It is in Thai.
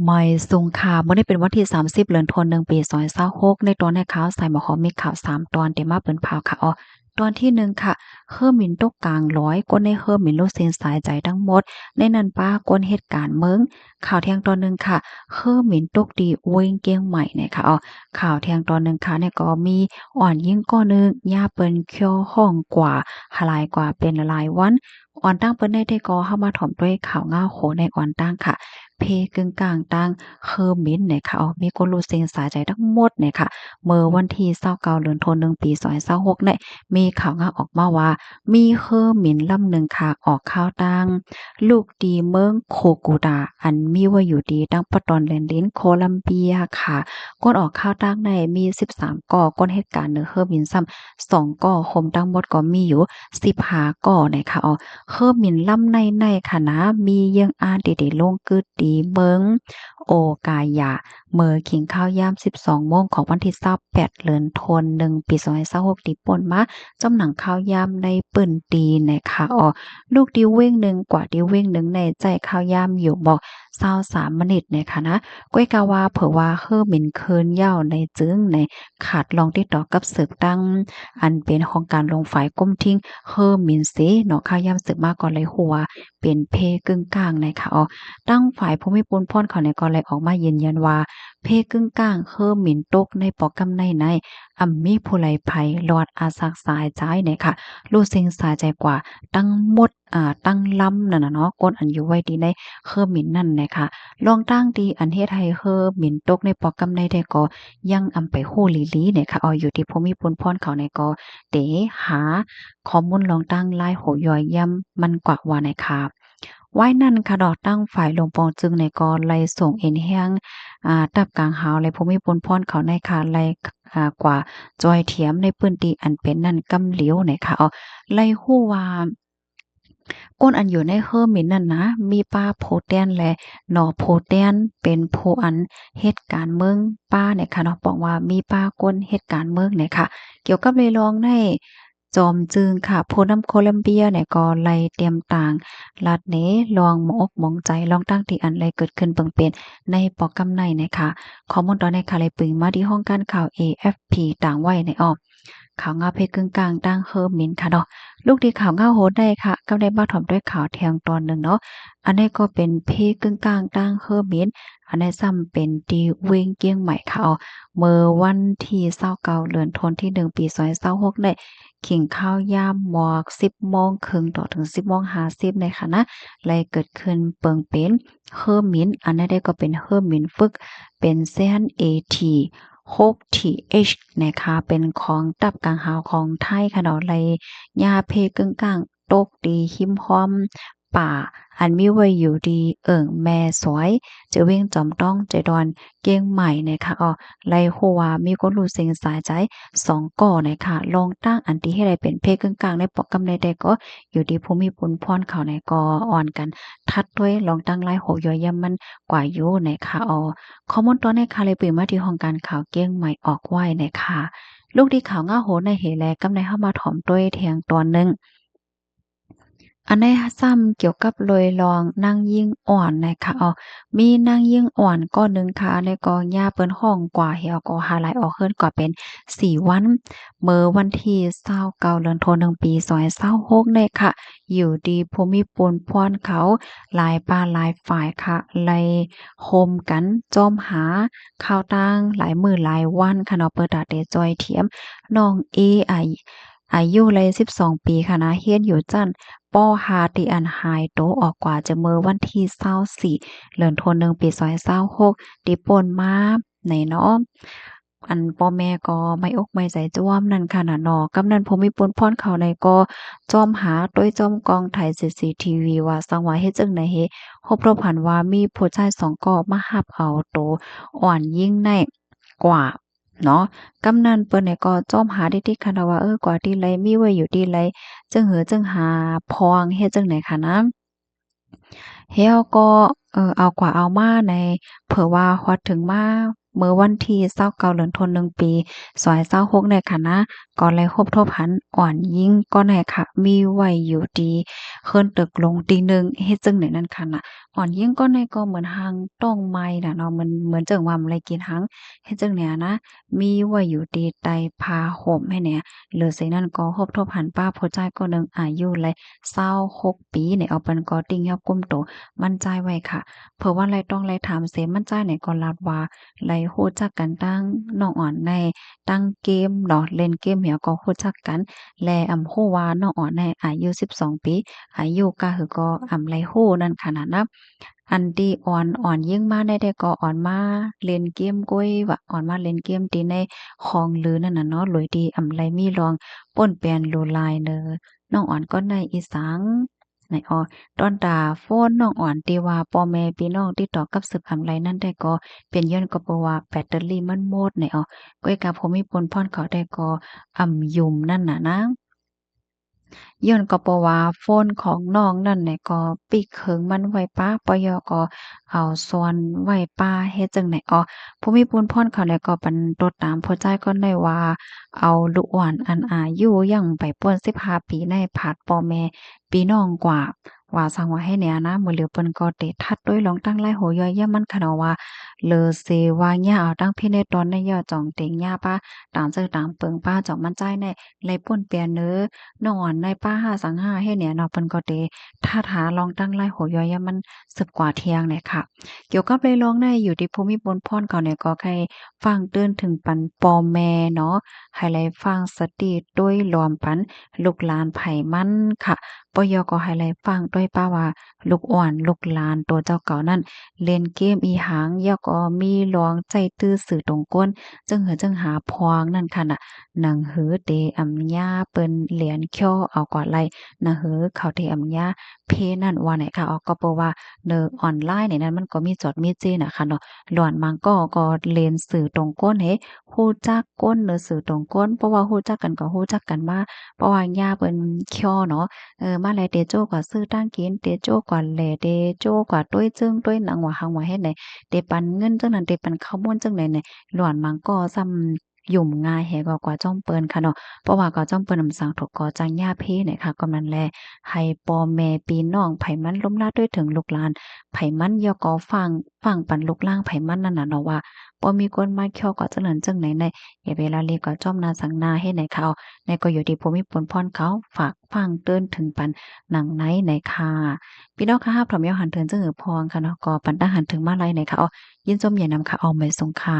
ไม่ทรงข่าวเมื่อได้เป็นวันที่30เดือนธันวาคมปี2026ในตอนในข่าวใส่หมอหอมมีข่าว3ตอนเดี๋ยวมาเปิ้นพาวค่ะตอนที่1ค่ะเฮอหมิ่นตกกลางร้อยก้นในเฮอหมิ่นโลกเส้นสายใจทั้งหมดในนั้นป้าก้นเหตุการณ์เมืองข่าวเที่ยงตอนหนึ่งค่ะเฮอหมิ่นตกดีเว้งเกียงใหม่เนี่ยค่ะข่าวเที่ยงตอนหนึ่งค่ะเนี่ยก็มีอ่อนยิ่งก้อนหนึงย่าเปิ้นเคี้ยวห้องกว่าหลายกว่าเป็นหลายวันอ่อนตั้งเปิ้นได้ก็เข้ามาถ่อมด้วยข่าวง่าโหในอ่อนตั้งค่ะ เพกึ่งกลางตั้งเฮอมินเนี่ยค่ะมีคนรู้เสียงสายใจทั้งหมดเนี่ยค่ะเมื่อวันที่29เดือนธันวาคมปี2026เนี่ยมีข่าวงาออกมาว่ามีเฮอมินลำหนึ่งค่ะออกข่าวตั้งลูกดีเมืองโคกูดาอันมีว่าอยู่ดีตั้งปะตอนแลนดินโคลัมเบียค่ะก้นออกข่าวตั้งในมี13ก่อก้นเหตุการณ์เนื้อเฮอมินซ้ำ2ก่อคมทั้งหมดก็มีอยู่15ก่อเนี่ยค่ะเฮอมินลำในค่ะนะมีเยังอาเดๆลงกึดดีเบิงโอกายาเมื่อกินข้าวยาม12โมงของวันที่28เดือนธันวาคมปี2026ที่ป่นมาจำหนังข้าวยามในปื้นตีนะคะลูกดิวเว้งหนึ่งกว่าดิวเว้งหนึ่งในใจข้าวยามอยู่บอก23มินิทนะคะนะก้อยกาว่าเผื่อว่าเฮอหมิ่นคืนเหย้าในจึงในขาดลองติดต่อกับสืบตั้งอันเป็นของการลงฝ่ายก้มทิ้งเฮอหมิ่นเสเนาะข้าวยามสืบมาก่อนเลยหัวเป็นเพกึ่งกลางนะคะตั้งฝ่ายภูมิพลพ่นเขาในก็เลยออกมายืนยันว่าเพกึ่งกลางเฮอหมิ่นตกในปอกกำในมีผู้ไหลภัยรอดอาสักสายใจเนี่ยค่ะรู้สึงสายใจกว่าตั้งหมดตั้งลำนั่นน่ะเนาะกนอันอยู่ไว้ดีในเฮอหมิ่นนั่นนะคะลองตั้งดีอันเฮ็ดให้เฮอหมิ่นตกในปอกกำในได้ก็ยังอำไปโหหลีๆเนี่ยค่ะอยู่ที่ภูมิพลพ่นเขาในก็เตหาข้อมูลลองตั้งลายโหย่อยย่ำมันกว่าว่านะคะไว้นั่นค่ะดอกตั้งฝ่ายลงปองจึงในกอไล่ส่งเอ็นแห้งตับกลางหาวและภูมิพลพรเขาในค่ะไล่กว่าจอยเถียมในพื้นที่อันเป็นนั่นกำเหลียวเนี่ยค่ะไล่ฮู้ว่าก้นอันอยู่ในเฮอร์มินนั่นนะมีป้าโพแตนและหนอโพแตนเป็นผู้อันเหตุการณ์เมืองป้าเนี่ยค่ะเนาะบอกว่ามีป้าก้นเหตุการณ์เมืองเนี่ยค่ะเกี่ยวกับเลยลองในจอมจึงค่ะผู้นำโคลัมเบียเนี่ยก็ไล่เตรียมต่างลัดเนลองหมอกหมองใจลองตั้งที่อันไรเกิดขึ้นเบิ่งเป็นในปอกกำในนะคะข้อมูลตอนในค่ะเลยปึงมาที่ห้องการข่าว AFP ต่างไว้ในข่าวงาเพกึ่งกลางตั้งเฮอร์มินค่ะเนาะลูกดีข่าวงาโหดได้ค่ะก็ได้มาถ่อมด้วยข่าวแทงตอนหนึ่งเนาะอันนี้ก็เป็นเพกึ่งกลางตั้งเฮอร์มินอันนี้ซ้ำเป็นดีเวงเกียงใหม่ค่ะเมื่อวันที่29เดือนธันวาคมที่1ปี2026ได้ขิงข้าวยามหมอก10:30ต่อถึง10:50ในค่ะนะเลยเกิดขึ้นเปิงเป็นเฮอร์มินอันนั้นได้ก็เป็นเฮอร์มินฝึกเป็นเซียน AT 6TH นะคะเป็นของตับกลางหาวของไทยค่ะเนาะไลยาเพกึ่งกลางตกดีหิมห้อมป่าอันมีไว้อยู่ดีแม่สวยจะเว้งจอมต้องใจดอนเก้งใหม่นะคะไลหัวมีคนรู้เสียงสายใจ2ก่อนะคะลองตั้งอันที่ให้ได้เป็นเพกึ่งกลางในปอกกำในใดก็อยู่ดีภูมิพลพรเขาในก็อ่อนกันทัดด้วยลองตั้งลายโหย่อยยำมันกว่าอยู่นะคะข้อมูลตอนในค่ะเลยปึมาที่ห้องการข่าวเก้งใหม่ออกไว้นะคะลูกดีข่าวง่าโหในเหแลกำในเข้ามาถ่อมด้วยเทียงตอนหนึ่งอันในซ้ำเกี่ยวกับเลยลองนางยิ่งอ่อนนะคะมีนางยิ่งอ่อนก้อนหนึ่งค่ะในกองหญ้าเปิ้นห้องกว่าเหี่ยวก็หาหลายออกเฮิรนกว่าเป็น4 วันเมื่อวันที่29เดือนธันวาคมปี2026เนี่ยค่ะอยู่ดีภูมิพลพรเขาหลายป่าหลายฝ่ายค่ะไล่โฮมกันจอมหาข่าวต่างหลายมื้อหลายวันค่ะเนาะเปิดตาเตจอยเทียมน้องเออายุเลย12ปีค่ะนะเฮียนอยู่จั้นป5ที่อันหายตัวออกกว่าจะเมื่อวันที่24เดือนธันวาคมปี2026ที่ป่นมาในเนาะอันพ่อแม่ก็ไม่อกไม่ใจจ้วมนั่นค่ะน่ะเนาะกำนันภูมิพลพรเขาในก็จอมหาด้วยจอมกองถ่าย CCTV ว่าสังว่าเฮ็ดจั่งใดเฮครบรอบหันว่ามีผู้ชาย2ก็มารับเอาโตอ่อนยิ่งในกว่าเนาะ กำนันเปิ้นเนี่ยก็จ้อมหาได้ที่คะนะว่ากว่าที่ไรมีไว้อยู่ที่ไรจึงหือจึงหาพองเฮ็ดจังไหนคะนะเฮาก็เอากว่าเอามาในเผื่อว่าฮอดถึงมา เมื่อวันที่29เดือนธันวาคมปี2026ในค่ะนะก็เลยครบทบหันอ่อนยิ่งก็ในค่ะมีไว้อยู่ดีเคินตึกลงตีหนึ่งเฮ็ดจึงไหนนั่นค่ะน่ะอ่อนยิ่งก็ในก็เหมือนหางต้องไม้น่ะเนาะมันเหมือนจังว่ามันเลยกินหางเฮ็ดจังเนี่ยนะมีไว้อยู่ดีใต้ผ้าห่มให้เนี่ยหรือสินั้นก็ครบทบหันป้าผู้ใจก็นึงอายุเลย26ปีเนี่ยเอาเปิ้นก็ติ้งยอบกุมโตมั่นใจไว้ค่ะเพราะว่าไรต้องไรถามเสมั่นใจเนี่ยก็รับว่า ไลรู้จักกันตั้งน้องอ่อนในตั้งเกมเนาะเล่นเกมเหี่ยก็รู้จักกันและรู้ว่าน้องอ่อนในอายุ12ปีอายุก็คือก็ไลรู้นั่นขนาดนับอันที่อ่อนยิ่งมาได้ก็อ่อนมาเล่นเกมก้อยว่าอ่อนมาเล่นเกมที่ในของลือนั่นน่ะเนาะโดยที่ไลมีลองป้นแปลนโลลายเนอน้องอ่อนก็ในอีสังไหนอ้อตอนตาโฟนน้องอ่อนที่ว่าพ่อแม่พี่น้องติดต่อกับสืบไรนั่นได้ก็ เป็นย้อนก็เพราะว่าแบตเตอรี่มันหมดเนี่ยก้อยกับผมมีปนพรเขาได้ก็ยุ่มนั่นน่ะนะย้อนก็เพราะว่าโฟนของน้องนั่นเนี่ยก็ปิกเคิงมันไว้ป้าปยก็เอาส่วนไว้ป้าเฮ็ดจังไหนผู้มีปุนพรเขาเนี่ยก็เป็นโตดตามพอใจก็ได้ว่าเอาลูกอ่อนอันอายุยังไปป่วน15ปีในผาดพ่อแม่พี่น้องกว่าว่าสังว่าให้เนี่ยนะมื้อเหลียวเปิ้นก็ได้ทัดด้วยลองตั้งไล่โหย่อยยามมันขนาดว่าเลอเซว่าย่าเอาตั้งพี่ในตอนในย่อจ่องเต็งย่าป้าต่างเจอต่างเปิงป้าจ่องมันใจในเลยป่นเปลี่ยนเน้อนอนในป้าหาสังหาให้เนี่ยเนาะเปิ้นก็เตถ้าหาลองตั้งไล่โหย่อยยามมันสึกกว่าเที่ยงเนี่ยค่ะเกี่ยวกับเลยลองในอยู่ที่ภูมิพลพรเขาเนี่ยก็ให้ฟังเตือนถึงปันปอแม่เนาะให้ไลฟังสติด้วยรวมปันลูกหลานไผมันค่ะปยก็ให้ไลฟังด้วยป้าว่าลูกอ่อนลูกหลานตัวเจ้าเก่านั่นเล่นเกมอีหังยอก็มีลองใจตื้อสื่อตรงก้นจึงหาพองนั่นค่ะน่ะหนังหือเตญาเปิ้นเหรียญเขี้ยวเอากว่าไลหนังหือเขาเตญาเพนั่นว่าไหนค่ะก็เพราะว่าเนอออนไลน์เนี่ยนั้นมันก็มีจอดมีจี้น่ะค่ะเนาะหลอนมังก็เล่นสื่อตรงก้นเฮฮู้จักก้นหรือสื่อตรงก้นเพราะว่าฮู้จักกันก็ฮู้จักกันมาเพราะว่าย่าเปิ้นเขี้ยวเนาะมาแลเตโจ้กว่าซื้อตั้งกินเตโจ้กว่าแลเตโจ้กว่าต้วยจึงต้วยหนังว่าหังว่าเฮ็ดไหนเตปันเงินจังนั้นเตปันข้าวม่วนจังไหนเนี่ยหลวนมังก็ซ้ำยุ่มง่ายแฮก็กว่าจ้อมเปิ้นค่ะเนาะเพราะว่าก็จ้อมเปิ้นนำสังถกก็จังย่าเพเนี่ยค่ะก็นั่นแลให้พ่อแม่พี่น้องไผมันล้มลาด้วยถึงลูกหลานไผมันยอก็ฟังปันลูกล่างไผมันนั่นน่ะเนาะว่าบ่มีคนมาเคี่ยวก็จังนั้นจังไหนในอย่าเวลาเลก็จ้อมนาสังนาเฮ็ดให้เขาในก็อยู่ที่ภูมิพลพรเขาฝากฟังเตือนถึงปันหนังไหนไหนค่ะพี่น้องค่ะพร้อมยอหันเทินจึงหือพองค่ะเนาะก็ปันตาหันถึงมาลัยไหนค่ะยินจมอย่านำค่ะเอาไว้ทรงค่ะ